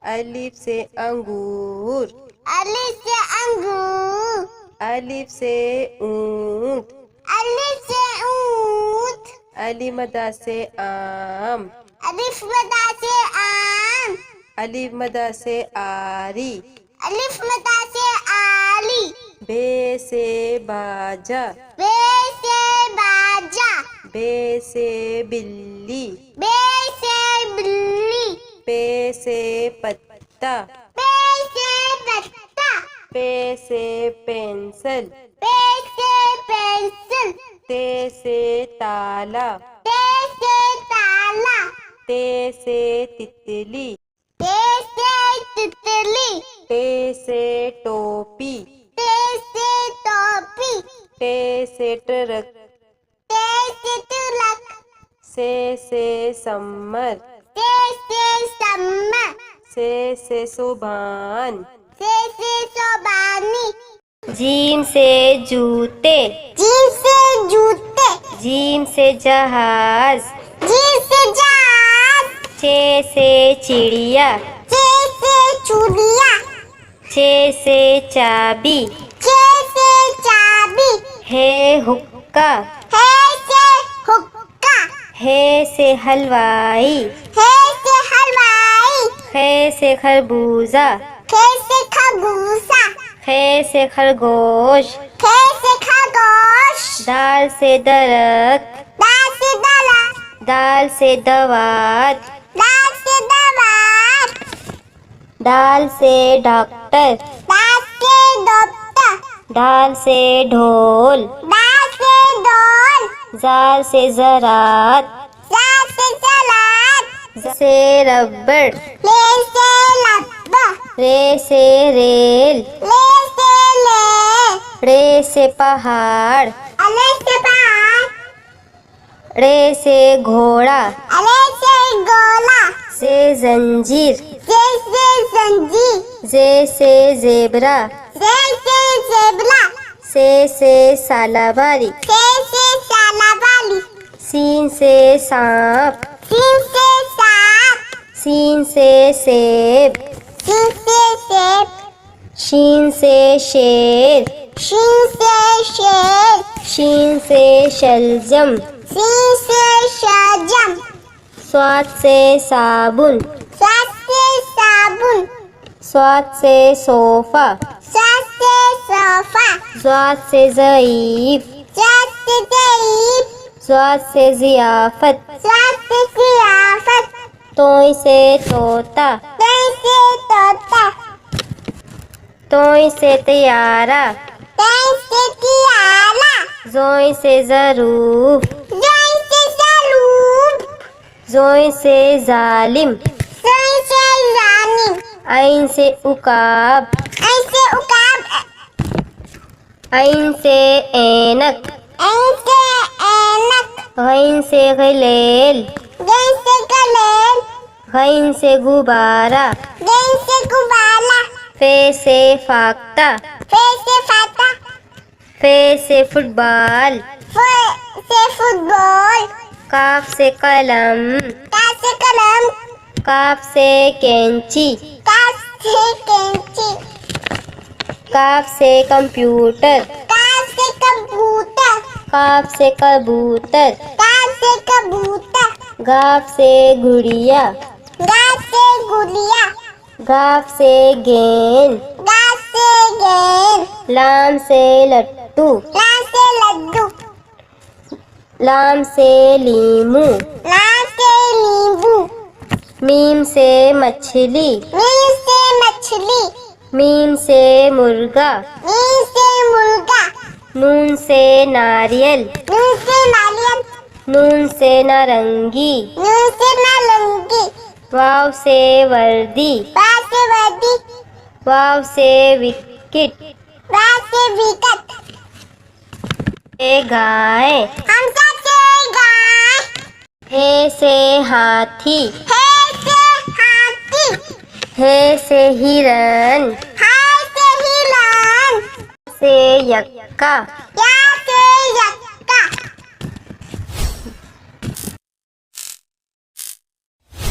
अलिफ से अंगूर। अलिफ से अंगूर। अलिफ से ऊंट। अलिफ से ऊंट। अलिफ मदा से आम। अलिफ मदा से आम। अलिफ मदा से आरी। अलिफ मदा से आली। बे से बाजा। बे से बाजा। बे से बिल्ली। बे से बिल्ली। पे से पत्ता। पे से पत्ता। पे से पेंसिल। पे से पेंसिल। ते से ताला। ते से ताला। ते से तितली। ते से तितली। टे से टोपी। ते से टोपी। टे से ट्रक। ते से तिलक। से सम्मर। ते से सम्मर। से सुभान। से सोबानी। जीम से जूते। जीम से जूते। जीम से जहाज। जीम से जहाज। चे से चिड़िया। चे से चूड़िया। चे से चाबी। चे से चाबी। है हुक्का। है से हुक्का। है से हलवाई। है से हलवाई। खे से खरबूजा। खे से खरबूजा। खे से खरगोश। खे से खरगोश। दाल से दरख्त। दाल से दला। दाल से दवात। दाल से दवात। दाल से डॉक्टर। दाल से डॉक्टर। दाल से ढोल। दाल से डोल। जाल से ज़रात। जाल से जलात। से रबड़। ले से लब्बा। रे से रेल। ले से ले। रे से पहाड़। अले से पहाड़। रे से घोड़ा। अले से गोला। से जंजीर। जे से जंजीर। जे से ज़ेबरा। जे से जेबला। से सालाबारी। से सालाबाली। सीन से सांप। सीन से सांप। सीन से सेब। सीन से सेब। शीन से शेर। शीन से शेर। शीन से शलजम। शीन से शाजम। स्वाद से साबुन। स्वाद से साबुन। स्वाद से सोफा। स्वाद से सोफा। स्वाद से ज़ईफ। स्वाद से ज़ईफ। स्वाद से ज़ियाफत। स्वाद से ज़ियाफत। तोय से तोता। तोय से तोता। तोय से तैयारा। तोय से तियारा। जोय से ज़रूफ। जोय से ज़रूफ। जोय से जालिम। जोय से जालिम। ऐन से उकाब। ऐन से उकाब। ऐन से ऐनक। ऐन से ऐनक। गैन से गलेल। गैन से गलेल। गैन से गुब्बारा। गैन से गुब्बारा। फे से फाख्ता। फे से फाता। फे से फुटबॉल। फे से फुटबॉल। काफ से कलम। काफ से कलम। काफ से कैंची। काफ से कैंची। काफ से कंप्यूटर। काफ से कंप्यूटर। काफ से कबूतर। काफ से कबूतर। गाफ से गुड़िया। गाफ से गुड़िया। गाफ से गेंद। गाफ से गेंद। लाम से लट्टू। लाम से लड्डू। लाम से लीमू। लाम से नींबू। मीम से मछली। मीम से मछली। मीम से मुर्गा। मीम से मुर्गा। नून से नारियल। नून से नारियल। नून से नारंगी। नून से नारंगी। वाव से वर्दी। वाव से वर्दी। वाव से विकेट। वाव से विकेट। ए गाय। हमसा से गाय। हे से हाथी। हे से हाथी। हे से हिरन। हाय से हिरण। से यक्का।